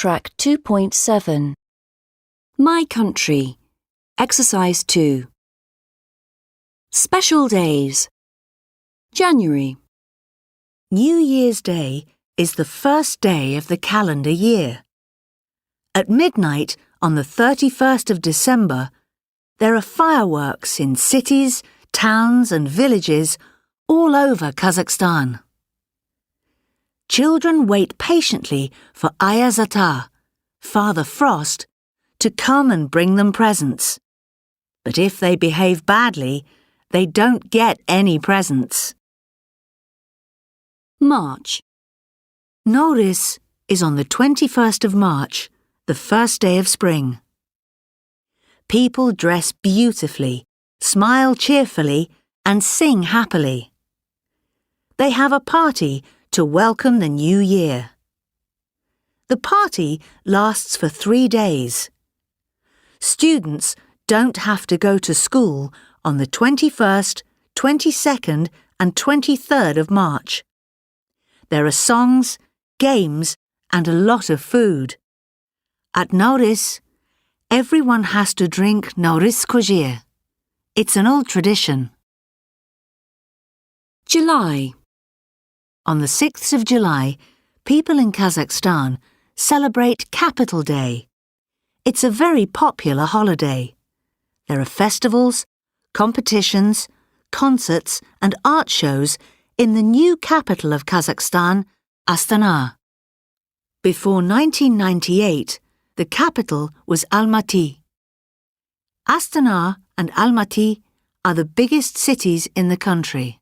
Track 2.7. My Country. Exercise 2. Special Days. January. New Year's Day is the first day of the calendar year. At midnight on the 31st of December, there are fireworks in cities, towns and villages all over Kazakhstan. Children wait patiently for Ayazata, Father Frost, to come and bring them presents. But if they behave badly, they don't get any presents. March. Nowruz is on the 21st of March, the first day of spring. People dress beautifully, smile cheerfully, and sing happily. They have a party to welcome the new year. The party lasts for 3 days. Students don't have to go to school on the 21st, 22nd, and 23rd of March. There are songs, games, and a lot of food. At Nowruz, everyone has to drink Nowruz Kojir. It's an old tradition. July. On the 6th of July, people in Kazakhstan celebrate Capital Day. It's a very popular holiday. There are festivals, competitions, concerts, and art shows in the new capital of Kazakhstan, Astana. Before 1998, the capital was Almaty. Astana and Almaty are the biggest cities in the country.